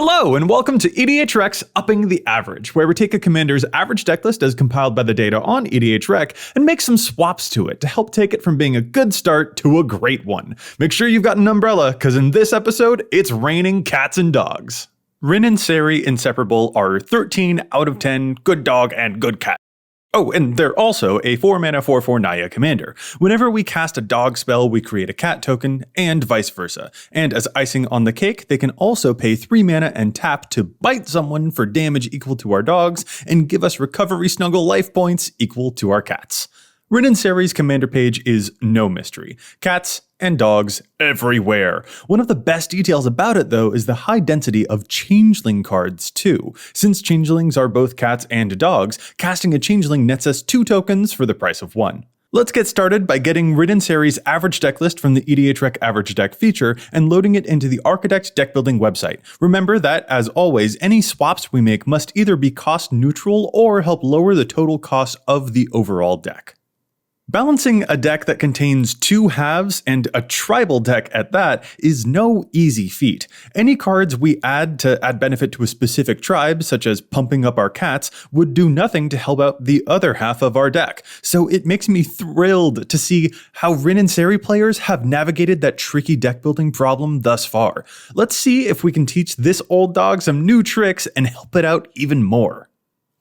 Hello, and welcome to EDHREC's Upping the Average, where we take a commander's average decklist as compiled by the data on EDHREC and make some swaps to it to help take it from being a good start to a great one. Make sure you've got an umbrella, because in this episode, it's raining cats and dogs. Rin and Seri Inseparable are 13 out of 10 good dog and good cat. Oh, and they're also a 4-mana 4/4 Naya commander. Whenever we cast a dog spell, we create a cat token, and vice versa. And as icing on the cake, they can also pay 3 mana and tap to bite someone for damage equal to our dogs, and give us recovery snuggle life points equal to our cats. Rin and Seri's commander page is no mystery. Cats and dogs everywhere. One of the best details about it, though, is the high density of changeling cards, too. Since changelings are both cats and dogs, casting a changeling nets us 2 tokens for the price of 1. Let's get started by getting Rin and Seri's average deck list from the EDHREC average deck feature and loading it into the Architect deck building website. Remember that, as always, any swaps we make must either be cost neutral or help lower the total cost of the overall deck. Balancing a deck that contains 2 halves and a tribal deck at that is no easy feat. Any cards we add to add benefit to a specific tribe, such as pumping up our cats, would do nothing to help out the other half of our deck. So it makes me thrilled to see how Rin and Seri players have navigated that tricky deck building problem thus far. Let's see if we can teach this old dog some new tricks and help it out even more.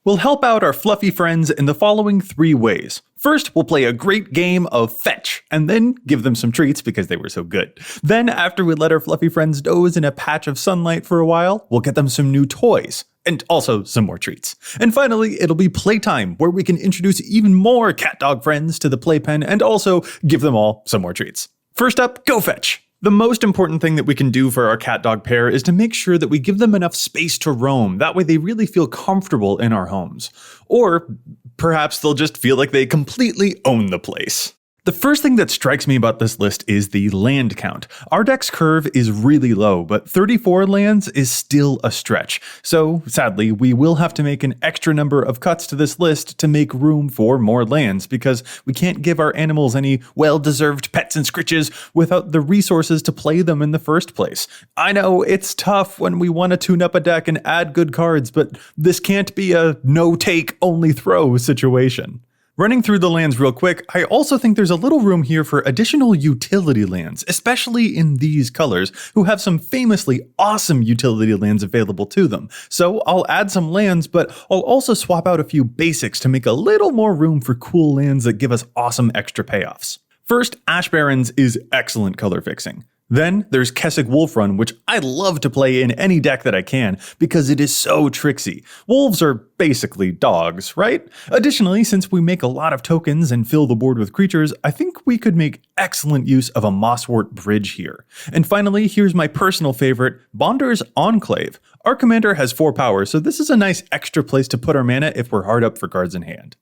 We'll help out our fluffy friends in the following 3 ways. First, we'll play a great game of fetch, and then give them some treats because they were so good. Then, after we let our fluffy friends doze in a patch of sunlight for a while, we'll get them some new toys, and also some more treats. And finally, it'll be playtime, where we can introduce even more cat dog friends to the playpen and also give them all some more treats. First up, go fetch! The most important thing that we can do for our cat-dog pair is to make sure that we give them enough space to roam. That way they really feel comfortable in our homes. Or perhaps they'll just feel like they completely own the place. The first thing that strikes me about this list is the land count. Our deck's curve is really low, but 34 lands is still a stretch. So, sadly, we will have to make an extra number of cuts to this list to make room for more lands, because we can't give our animals any well-deserved pets and scritches without the resources to play them in the first place. I know it's tough when we want to tune up a deck and add good cards, but this can't be a no-take, only-throw situation. Running through the lands real quick, I also think there's a little room here for additional utility lands, especially in these colors, who have some famously awesome utility lands available to them. So I'll add some lands, but I'll also swap out a few basics to make a little more room for cool lands that give us awesome extra payoffs. First, Ash Barrens is excellent color fixing. Then there's Kessig Wolfrun, which I love to play in any deck that I can because it is so tricksy. Wolves are basically dogs, right? Additionally, since we make a lot of tokens and fill the board with creatures, I think we could make excellent use of a Mosswort Bridge here. And finally, here's my personal favorite, Bonder's Enclave. Our commander has 4 power, so this is a nice extra place to put our mana if we're hard up for cards in hand.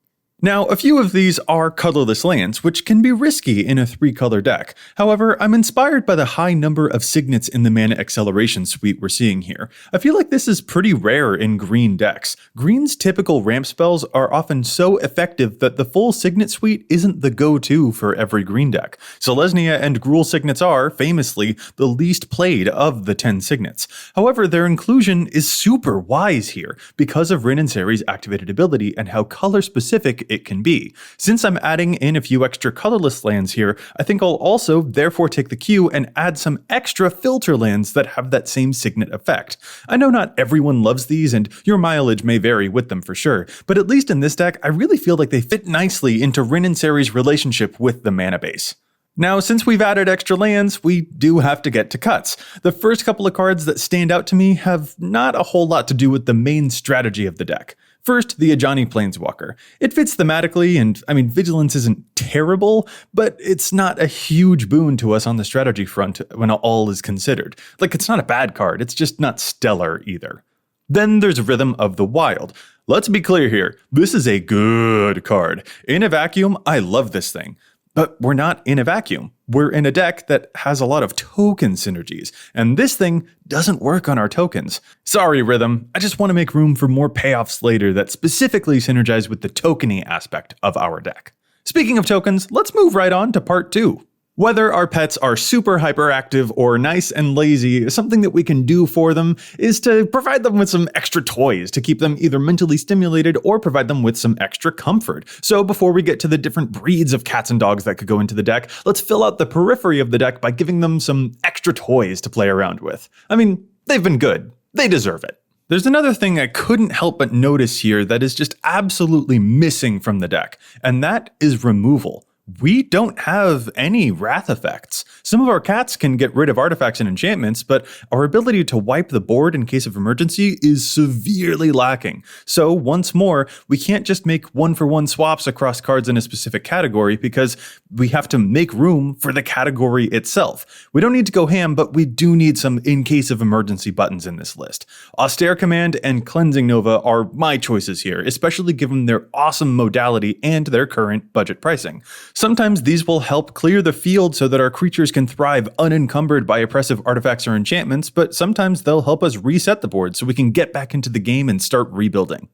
Now, a few of these are colorless lands, which can be risky in a 3-color deck. However, I'm inspired by the high number of signets in the mana acceleration suite we're seeing here. I feel like this is pretty rare in green decks. Green's typical ramp spells are often so effective that the full signet suite isn't the go-to for every green deck. Selesnya and Gruul signets are, famously, the least played of the 10 signets. However, their inclusion is super wise here, because of Rin and Seri's activated ability and how color-specific it can be. Since I'm adding in a few extra colorless lands here, I think I'll also therefore take the cue and add some extra filter lands that have that same signet effect. I know not everyone loves these, and your mileage may vary with them for sure, but at least in this deck, I really feel like they fit nicely into Rin and Seri's relationship with the mana base. Now, since we've added extra lands, we do have to get to cuts. The first couple of cards that stand out to me have not a whole lot to do with the main strategy of the deck. First, the Ajani Planeswalker. It fits thematically, and Vigilance isn't terrible, but it's not a huge boon to us on the strategy front when all is considered. Like, it's not a bad card, it's just not stellar either. Then there's Rhythm of the Wild. Let's be clear here, this is a good card. In a vacuum, I love this thing. But we're not in a vacuum. We're in a deck that has a lot of token synergies, and this thing doesn't work on our tokens. Sorry, Rhythm, I just want to make room for more payoffs later that specifically synergize with the tokeny aspect of our deck. Speaking of tokens, let's move right on to part 2. Whether our pets are super hyperactive or nice and lazy, something that we can do for them is to provide them with some extra toys to keep them either mentally stimulated or provide them with some extra comfort. So before we get to the different breeds of cats and dogs that could go into the deck, let's fill out the periphery of the deck by giving them some extra toys to play around with. I mean, they've been good. They deserve it. There's another thing I couldn't help but notice here that is just absolutely missing from the deck, and that is removal. We don't have any wrath effects. Some of our cats can get rid of artifacts and enchantments, but our ability to wipe the board in case of emergency is severely lacking. So once more, we can't just make one-for-one swaps across cards in a specific category because we have to make room for the category itself. We don't need to go ham, but we do need some in case of emergency buttons in this list. Austere Command and Cleansing Nova are my choices here, especially given their awesome modality and their current budget pricing. Sometimes these will help clear the field so that our creatures can thrive unencumbered by oppressive artifacts or enchantments, but sometimes they'll help us reset the board so we can get back into the game and start rebuilding.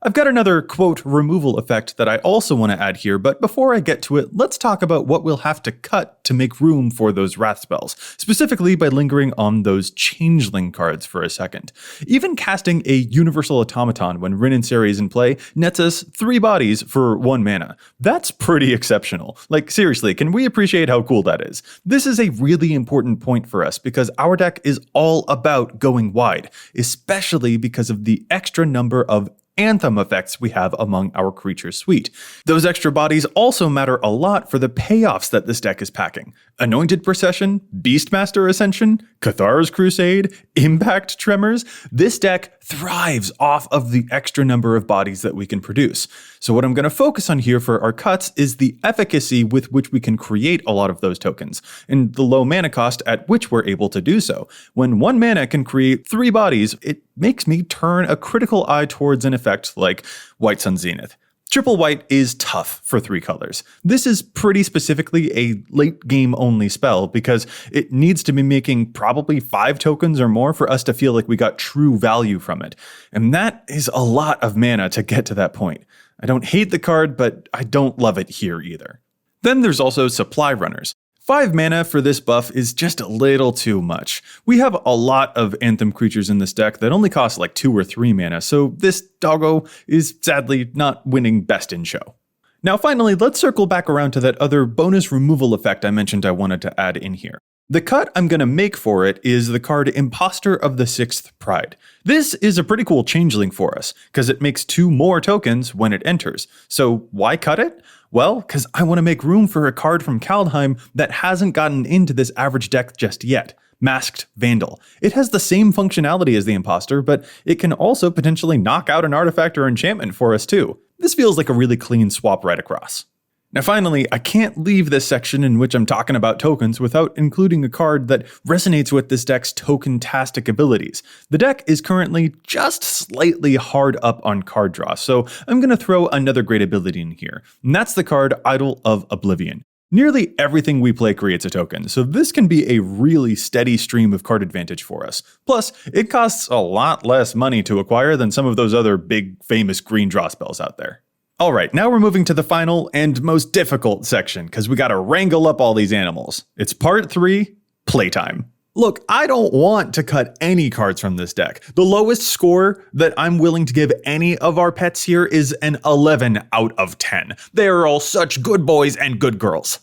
I've got another, quote, removal effect that I also want to add here, but before I get to it, let's talk about what we'll have to cut to make room for those wrath spells, specifically by lingering on those changeling cards for a second. Even casting a universal automaton when Rin and Seri is in play nets us 3 bodies for 1 mana. That's pretty exceptional. Like, seriously, can we appreciate how cool that is? This is a really important point for us because our deck is all about going wide, especially because of the extra number of Anthem effects we have among our creature suite. Those extra bodies also matter a lot for the payoffs that this deck is packing. Anointed Procession, Beastmaster Ascension, Cathar's Crusade, Impact Tremors. This deck thrives off of the extra number of bodies that we can produce. So what I'm going to focus on here for our cuts is the efficacy with which we can create a lot of those tokens, and the low mana cost at which we're able to do so. When 1 mana can create 3 bodies, it makes me turn a critical eye towards an effect like White Sun Zenith. Triple white is tough for 3 colors. This is pretty specifically a late game only spell because it needs to be making probably 5 tokens or more for us to feel like we got true value from it. And that is a lot of mana to get to that point. I don't hate the card, but I don't love it here either. Then there's also Supply Runners. 5 mana for this buff is just a little too much. We have a lot of Anthem creatures in this deck that only cost like 2 or 3 mana, so this doggo is sadly not winning best in show. Now finally, let's circle back around to that other bonus removal effect I mentioned I wanted to add in here. The cut I'm going to make for it is the card Imposter of the Sixth Pride. This is a pretty cool changeling for us, because it makes 2 more tokens when it enters. So why cut it? Well, because I want to make room for a card from Kaldheim that hasn't gotten into this average deck just yet. Masked Vandal. It has the same functionality as the Imposter, but it can also potentially knock out an artifact or enchantment for us too. This feels like a really clean swap right across. Now finally, I can't leave this section in which I'm talking about tokens without including a card that resonates with this deck's token-tastic abilities. The deck is currently just slightly hard up on card draw, so I'm going to throw another great ability in here, and that's the card Idol of Oblivion. Nearly everything we play creates a token, so this can be a really steady stream of card advantage for us. Plus, it costs a lot less money to acquire than some of those other big famous green draw spells out there. Alright, now we're moving to the final and most difficult section, because we gotta wrangle up all these animals. It's part 3, Playtime. Look, I don't want to cut any cards from this deck. The lowest score that I'm willing to give any of our pets here is an 11 out of 10. They are all such good boys and good girls.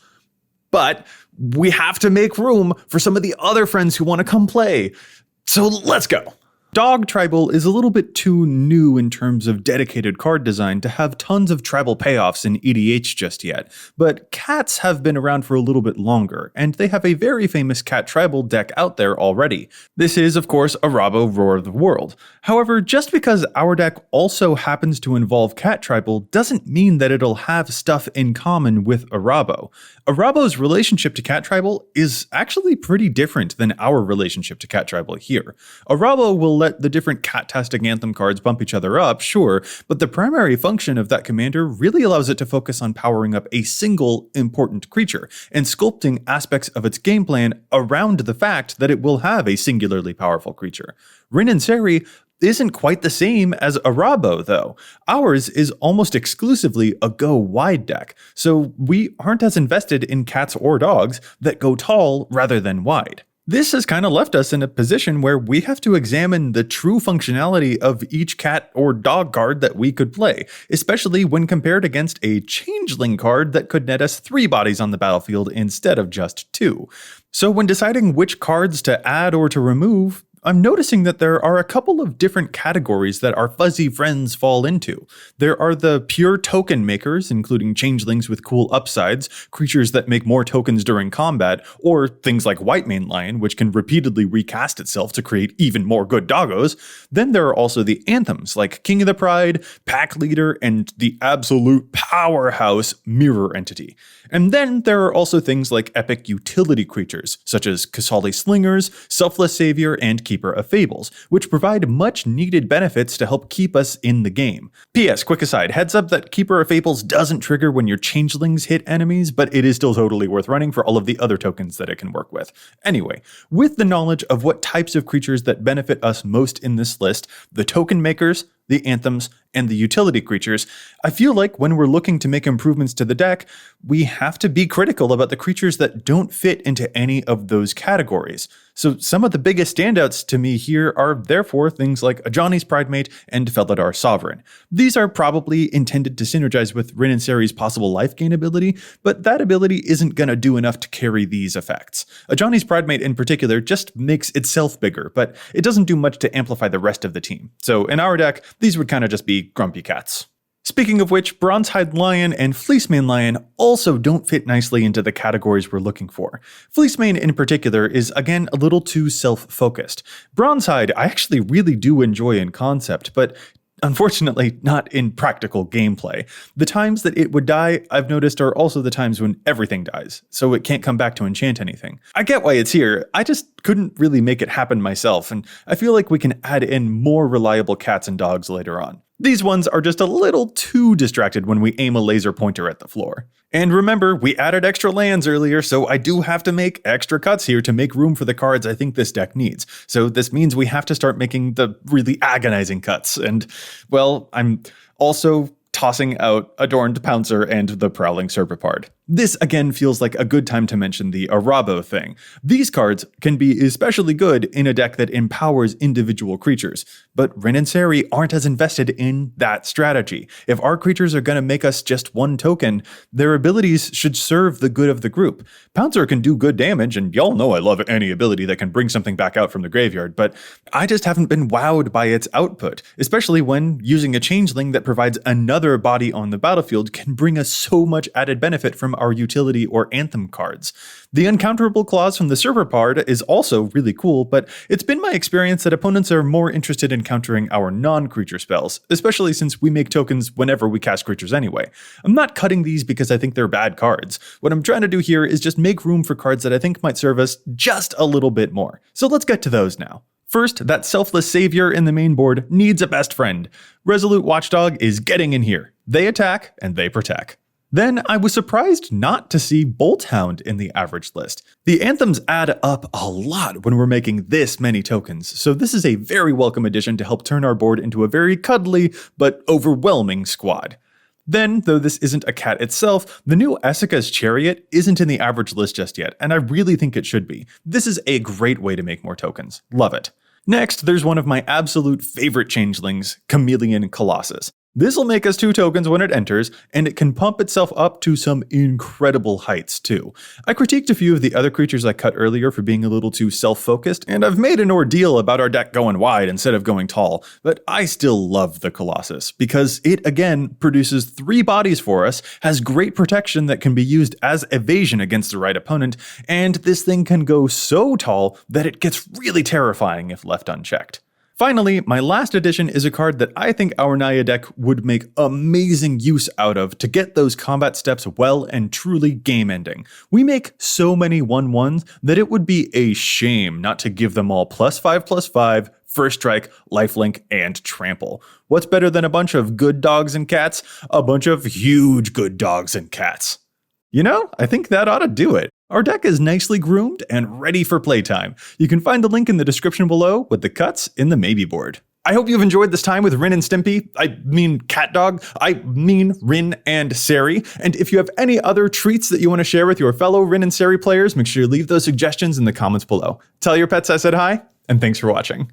But we have to make room for some of the other friends who want to come play. So let's go. Dog Tribal is a little bit too new in terms of dedicated card design to have tons of tribal payoffs in EDH just yet, but cats have been around for a little bit longer, and they have a very famous cat tribal deck out there already. This is, of course, Arabo Roar of the World. However, just because our deck also happens to involve cat tribal doesn't mean that it'll have stuff in common with Arabo. Arabo's relationship to cat tribal is actually pretty different than our relationship to cat tribal here. Arabo will let the different cat-tastic Anthem cards bump each other up, sure, but the primary function of that commander really allows it to focus on powering up a single important creature and sculpting aspects of its game plan around the fact that it will have a singularly powerful creature. Rin and Seri isn't quite the same as a Rabo, though. Ours is almost exclusively a go wide deck, so we aren't as invested in cats or dogs that go tall rather than wide. This has kind of left us in a position where we have to examine the true functionality of each cat or dog card that we could play, especially when compared against a changeling card that could net us 3 bodies on the battlefield instead of just 2. So when deciding which cards to add or to remove, I'm noticing that there are a couple of different categories that our fuzzy friends fall into. There are the pure token makers, including changelings with cool upsides, creatures that make more tokens during combat, or things like White Mane Lion, which can repeatedly recast itself to create even more good doggos. Then there are also the anthems, like King of the Pride, Pack Leader, and the absolute powerhouse Mirror Entity. And then there are also things like epic utility creatures, such as Kasali Slingers, Selfless Savior, and Keeper of Fables, which provide much needed benefits to help keep us in the game. P.S. Quick aside, heads up that Keeper of Fables doesn't trigger when your changelings hit enemies, but it is still totally worth running for all of the other tokens that it can work with. Anyway, with the knowledge of what types of creatures that benefit us most in this list, the token makers, the anthems, and the utility creatures, I feel like when we're looking to make improvements to the deck, we have to be critical about the creatures that don't fit into any of those categories. So some of the biggest standouts to me here are therefore things like Ajani's Pridemate and Felidar Sovereign. These are probably intended to synergize with Rin and Seri's possible life gain ability, but that ability isn't going to do enough to carry these effects. Ajani's Pridemate in particular just makes itself bigger, but it doesn't do much to amplify the rest of the team. So in our deck, these would kind of just be grumpy cats. Speaking of which, Bronzehide Lion and Fleecemane Lion also don't fit nicely into the categories we're looking for. Fleecemane in particular is again a little too self-focused. Bronzehide I actually really do enjoy in concept, but unfortunately not in practical gameplay. The times that it would die, I've noticed, are also the times when everything dies, so it can't come back to enchant anything. I get why it's here, I just couldn't really make it happen myself, and I feel like we can add in more reliable cats and dogs later on. These ones are just a little too distracted when we aim a laser pointer at the floor. And remember, we added extra lands earlier, so I do have to make extra cuts here to make room for the cards I think this deck needs. So this means we have to start making the really agonizing cuts. And, well, I'm also tossing out Adorned Pouncer and the Prowling Serpapard. This again feels like a good time to mention the Arabo thing. These cards can be especially good in a deck that empowers individual creatures, but Rin and Seri aren't as invested in that strategy. If our creatures are going to make us just one token, their abilities should serve the good of the group. Pouncer can do good damage, and y'all know I love any ability that can bring something back out from the graveyard, but I just haven't been wowed by its output, especially when using a changeling that provides another body on the battlefield can bring us so much added benefit from our utility or anthem cards. The uncounterable clause from the Serpapard is also really cool, but it's been my experience that opponents are more interested in countering our non-creature spells, especially since we make tokens whenever we cast creatures anyway. I'm not cutting these because I think they're bad cards. What I'm trying to do here is just make room for cards that I think might serve us just a little bit more. So let's get to those now. First, that Selfless Savior in the main board needs a best friend. Resolute Watchdog is getting in here. They attack and they protect. Then I was surprised not to see Bolthound in the average list. The anthems add up a lot when we're making this many tokens, so this is a very welcome addition to help turn our board into a very cuddly but overwhelming squad. Then, though this isn't a cat itself, the new Essica's Chariot isn't in the average list just yet, and I really think it should be. This is a great way to make more tokens. Love it. Next, there's one of my absolute favorite changelings, Chameleon Colossus. This will make us 2 tokens when it enters, and it can pump itself up to some incredible heights too. I critiqued a few of the other creatures I cut earlier for being a little too self-focused, and I've made an ordeal about our deck going wide instead of going tall, but I still love the Colossus, because it again produces 3 bodies for us, has great protection that can be used as evasion against the right opponent, and this thing can go so tall that it gets really terrifying if left unchecked. Finally, my last addition is a card that I think our Naya deck would make amazing use out of to get those combat steps well and truly game-ending. We make so many 1/1s that it would be a shame not to give them all +5/+5, First Strike, Lifelink, and Trample. What's better than a bunch of good dogs and cats? A bunch of huge good dogs and cats. You know, I think that ought to do it. Our deck is nicely groomed and ready for playtime. You can find the link in the description below with the cuts in the maybe board. I hope you've enjoyed this time with Rin and Stimpy. I mean cat dog. I mean Rin and Seri. And if you have any other treats that you want to share with your fellow Rin and Seri players, make sure you leave those suggestions in the comments below. Tell your pets I said hi, and thanks for watching.